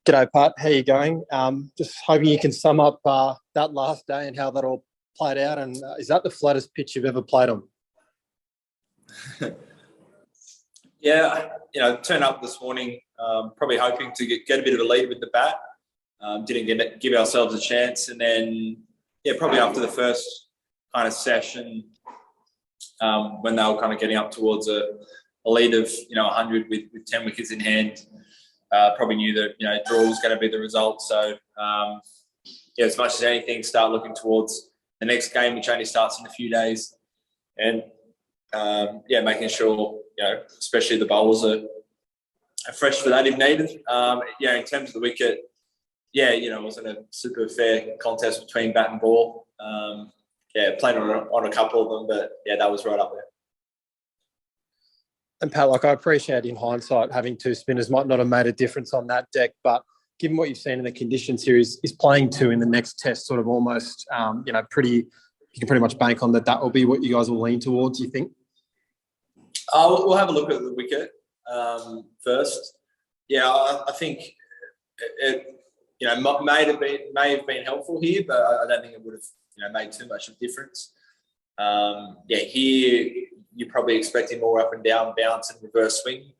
G'day, Pat. How you going? Just hoping you can sum up that last day and how that all played out. And is that the flattest pitch you've ever played on? Yeah, turned up this morning, probably hoping to get a bit of a lead with the bat. Didn't give ourselves a chance. And then, probably after the first kind of session, when they were kind of getting up towards a lead of, 100 with 10 wickets in hand, probably knew that, draw was going to be the result. So, as much as anything, start looking towards the next game, which only starts in a few days. And, making sure, especially the bowlers are fresh for that if needed. In terms of the wicket, it wasn't a super fair contest between bat and ball. Played on a couple of them, but, that was right up there. And Pat, I appreciate in hindsight having two spinners might not have made a difference on that deck, but given what you've seen in the conditions here, is playing two in the next test sort of almost, you can pretty much bank on that will be what you guys will lean towards, you think? We'll have a look at the wicket first. I think it may have been helpful here, but I don't think it would have made too much of a difference. Here you're probably expecting more up and down bounce and reverse swing,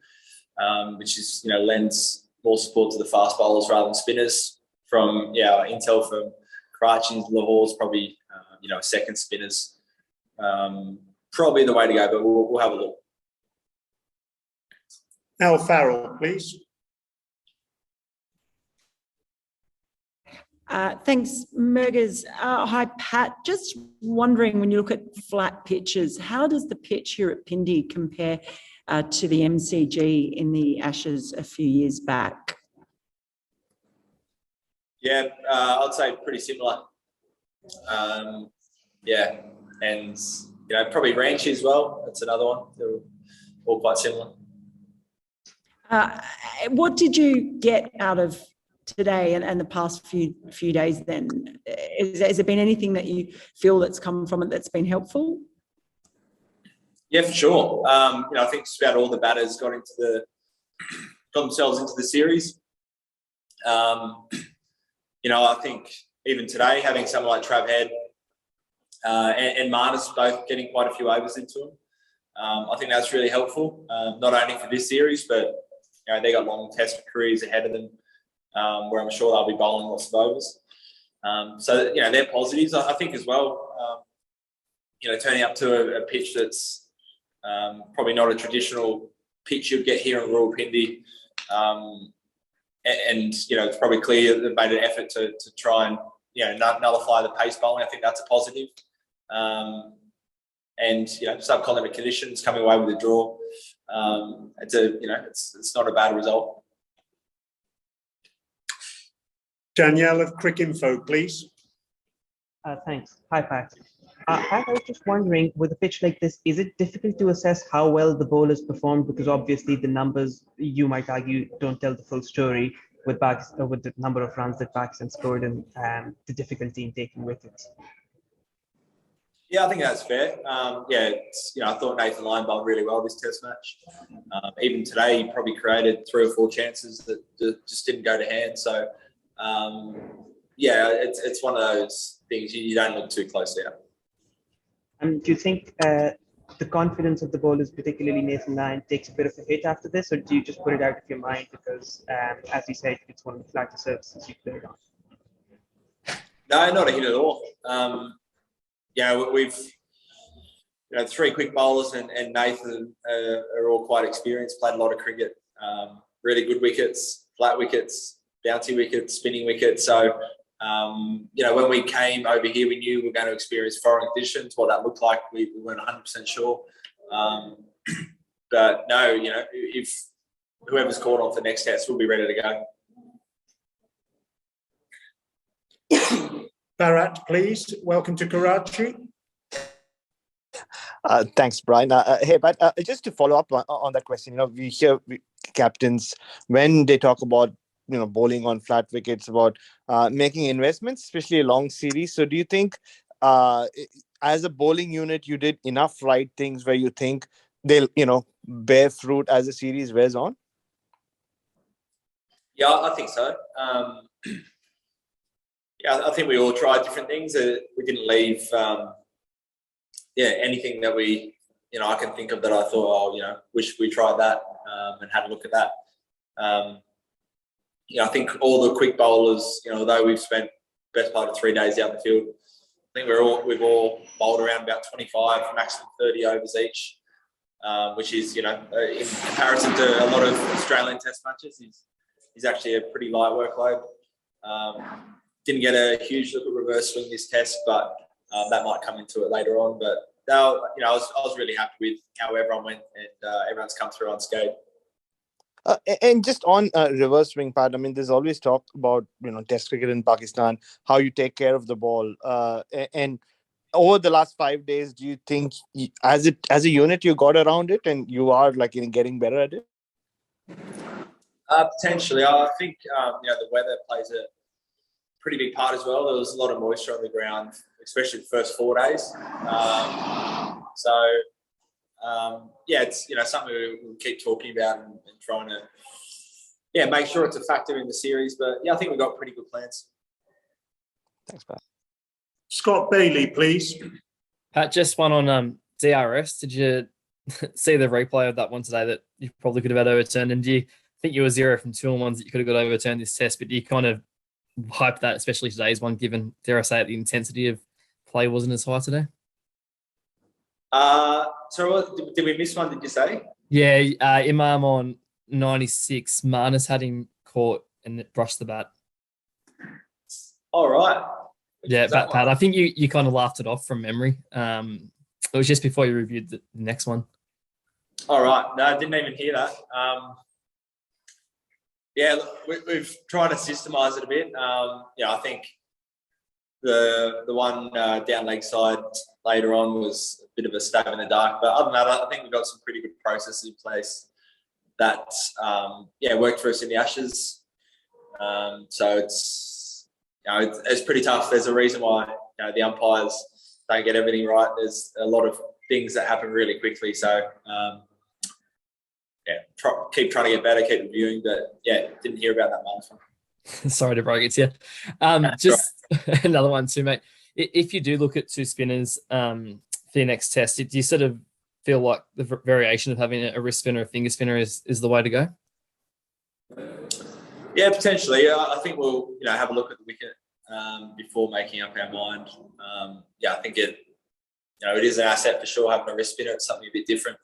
which is lends more support to the fast bowlers rather than spinners. From intel from Karachi and Lahore's probably a second spinners probably the way to go, but we'll have a look. Al Farrell, please. Thanks, Mergers. Hi, Pat. Just wondering, when you look at flat pitches, how does the pitch here at Pindi compare to the MCG in the Ashes a few years back? I'd say pretty similar. And probably Ranchi as well. That's another one. They're all quite similar. What did you get out of today and the past few days then? Has there been anything that you feel that's come from it that's been helpful? Yeah, for sure. I think just about all the batters got themselves into the series. I think even today, having someone like Trav Head and Marnus both getting quite a few overs into them, I think that's really helpful, not only for this series, but they got long test careers ahead of them, where I'm sure they'll be bowling lots of overs. They're positives. I think as well, turning up to a pitch that's probably not a traditional pitch you'd get here in Rawalpindi. It's probably clear they've made an effort to try and, nullify the pace bowling. I think that's a positive. Subcontinent conditions coming away with a draw. It's not a bad result. Danielle of Cricinfo, please. Thanks. Hi, Pat. Pat, I was just wondering, with a pitch like this, is it difficult to assess how well the bowlers performed? Because obviously the numbers, you might argue, don't tell the full story with the number of runs that Pakistan scored and the difficulty in taking wickets. Yeah, I think that's fair. I thought Nathan Lyon bowled really well this test match. Even today, he probably created 3 or 4 chances that just didn't go to hand. So, it's one of those things you don't look too close at. Do you think the confidence of the bowlers, particularly Nathan Lyon, takes a bit of a hit after this, or do you just put it out of your mind because, as you said, it's one of the flatter surfaces you played on? No, not a hit at all. We've 3 quick bowlers and Nathan are all quite experienced, played a lot of cricket, really good wickets, flat wickets, bouncy wickets, spinning wickets. So, when we came over here, we knew we were going to experience foreign conditions. What that looked like, we weren't 100% sure. But no, if whoever's called on for the next test, we'll be ready to go. Bharat, please. Welcome to Karachi. Thanks, Brian. Hey, but just to follow up on that question, we hear captains when they talk about bowling on flat wickets, about making investments, especially a long series. So do you think as a bowling unit, you did enough right things where you think they'll, bear fruit as the series wears on? Yeah, I think so. Yeah, I think we all tried different things. We didn't leave, anything that I can think of that I thought, wish we tried that and had a look at that. I think all the quick bowlers, although we've spent best part of 3 days out in the field, I think we've all bowled around about 25, maximum 30 overs each, which is, in comparison to a lot of Australian Test matches, is actually a pretty light workload. Didn't get a huge look at reverse swing this test, but that might come into it later on. But now, I was really happy with how everyone went, and everyone's come through unscathed. And just on reverse swing, Pat, I mean, there's always talk about, Test cricket in Pakistan, how you take care of the ball. And over the last 5 days, do you think as a unit, you got around it and you are getting better at it? Potentially. I think, the weather plays a pretty big part as well. There was a lot of moisture on the ground, especially the first 4 days. It's something we'll keep talking about and trying to make sure it's a factor in the series. But I think we've got pretty good plans. Thanks, Pat. Scott Bailey, please. Pat, just one on DRS. Did you see the replay of that one today that you probably could have had overturned? And do you think you were 0 from 2 on ones that you could have got overturned this test? But do you kind of hype that, especially today's one, given, dare I say it, the intensity of play wasn't as high today? Did we miss one, did you say? Yeah, Imam on 96. Marnus had him caught and it brushed the bat. All right. Yeah, Pat, I think you kind of laughed it off from memory. It was just before you reviewed the next one. All right. No, I didn't even hear that. We've tried to systemize it a bit. I think the one down leg side later on was a bit of a stab in the dark. But other than that, I think we've got some pretty good processes in place that, worked for us in the Ashes. So it's pretty tough. There's a reason why the umpires don't get everything right. There's a lot of things that happen really quickly. So, keep trying to get better, keep reviewing. But, didn't hear about that one. Sorry to break it to you. Just right. Another one too, mate. If you do look at 2 spinners for your next test, do you sort of feel like the variation of having a wrist spinner or a finger spinner is the way to go? Yeah, potentially. I think we'll have a look at the wicket before making up our mind. I think it is an asset for sure having a wrist spinner. It's something a bit different,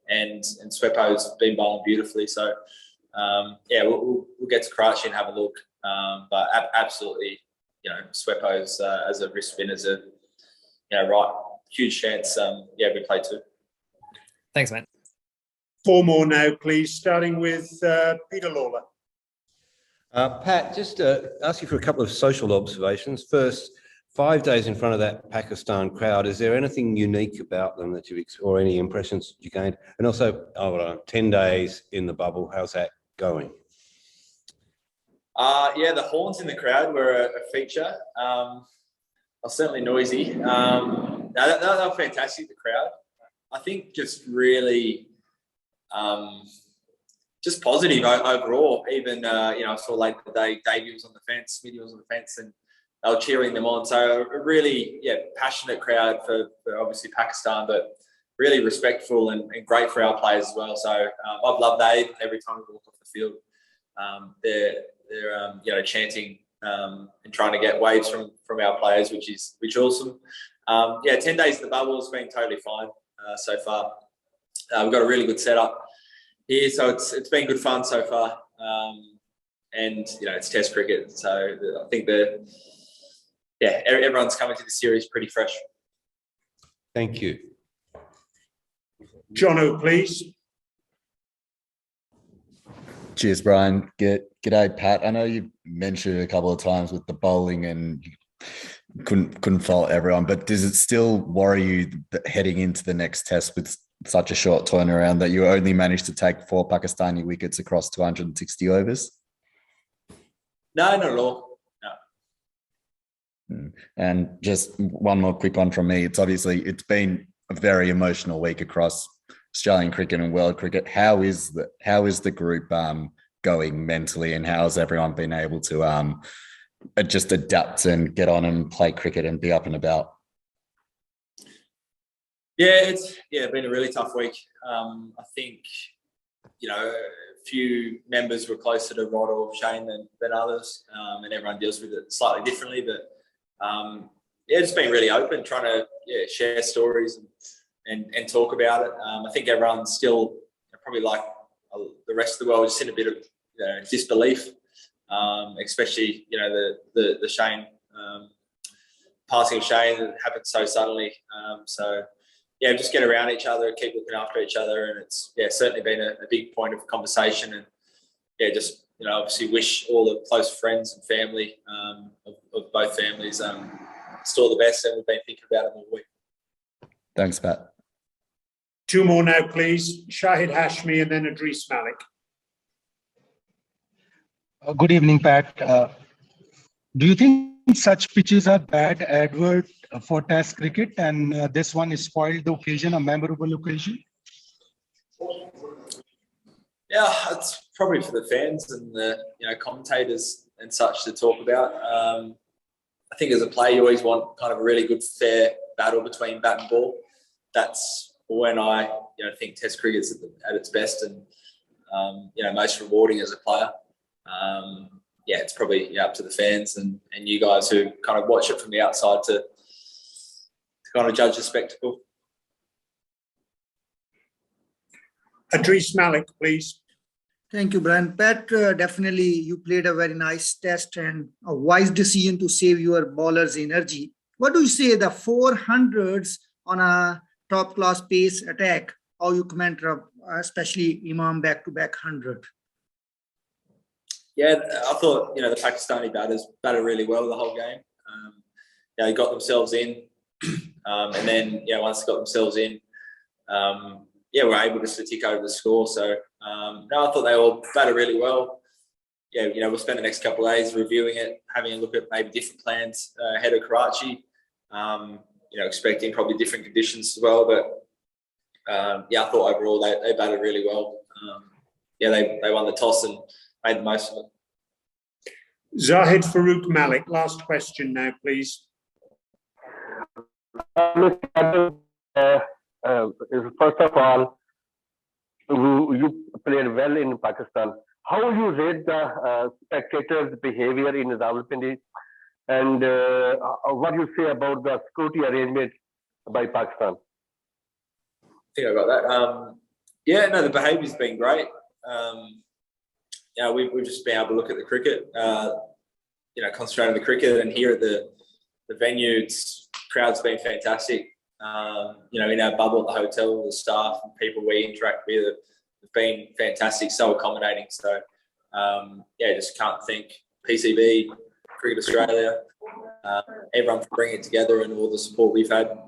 and Swepo's been bowling beautifully. So we'll get to Karachi and have a look. But absolutely, Swepo's as a wrist spinner is right, huge chance. We play 2. Thanks, mate. 4 more now, please, starting with Peter Lawler. Pat, just ask you for a couple of social observations. First, 5 days in front of that Pakistan crowd, is there anything unique about them that or any impressions you gained? And also, 10 days in the bubble, how's that going? The horns in the crowd were a feature. Are certainly noisy. They were fantastic, the crowd. I think just really just positive overall. Even, I saw late in the day, Davey was on the fence, Smithy was on the fence, and they were cheering them on. So a really, passionate crowd for obviously Pakistan, but really respectful and great for our players as well. So I've loved Dave every time we walk off the field. They're chanting and trying to get waves from our players, which is awesome. 10 days in the bubble has been totally fine so far. We've got a really good setup here, so it's been good fun so far. And it's Test cricket, so I think everyone's coming to the series pretty fresh. Thank you. Jono, please. Cheers, Brian. G'day, Pat. I know you mentioned it a couple of times with the bowling and you couldn't fault everyone, but does it still worry you that heading into the next test with such a short turnaround that you only managed to take 4 Pakistani wickets across 260 overs? No, not at all. No. And just one more quick one from me. It's been a very emotional week across Australian cricket and world cricket. How is the group going mentally, and how's everyone been able to just adapt and get on and play cricket and be up and about? Yeah, it's been a really tough week. I think, a few members were closer to Rod or Shane than others, and everyone deals with it slightly differently. But just being really open, trying to share stories and talk about it. I think everyone's still probably like the rest of the world, just in a bit of disbelief, especially the Shane passing of Shane that happened so suddenly. Just get around each other, keep looking after each other, and it's certainly been a big point of conversation. And obviously wish all the close friends and family of both families still the best, and we've been thinking about it all week. Thanks, Pat. Two more now, please. Shahid Hashmi and then Idris Malik. Good evening, Pat. Do you think such pitches are bad advert for Test cricket, and this one is spoiled the occasion, a memorable occasion? Yeah, it's probably for the fans and the commentators and such to talk about. I think as a player, you always want kind of a really good, fair battle between bat and ball. That's when I think Test cricket's at its best and most rewarding as a player. It's probably up to the fans and you guys who kind of watch it from the outside to kind of judge the spectacle. Idris Malik, please. Thank you, Brian. Pat, definitely you played a very nice test and a wise decision to save your bowler's energy. What do you say the 400s on a top-class pace attack? How you comment, especially Imam back-to-back 100? Yeah, I thought, the Pakistani batters batted really well the whole game. They got themselves in. And then, once they got themselves in, were able just to tick over the score. So, I thought they all batted really well. We'll spend the next couple of days reviewing it, having a look at maybe different plans ahead of Karachi. Expecting probably different conditions as well. But, I thought overall they batted really well. They won the toss and made the most of it. Zahid Farooq Malik, last question now, please. First of all, you played well in Pakistan. How you rate the spectators' behavior in Rawalpindi, and what you say about the security arrangement by Pakistan? I think I got that. The behaviour's been great. We've just been able to look at the cricket, concentrate on the cricket, and here at the venue, crowd's been fantastic. In our bubble at the hotel, the staff and people we interact with have been fantastic, so accommodating. So, just can't thank PCB, Cricket Australia, everyone for bringing it together and all the support we've had.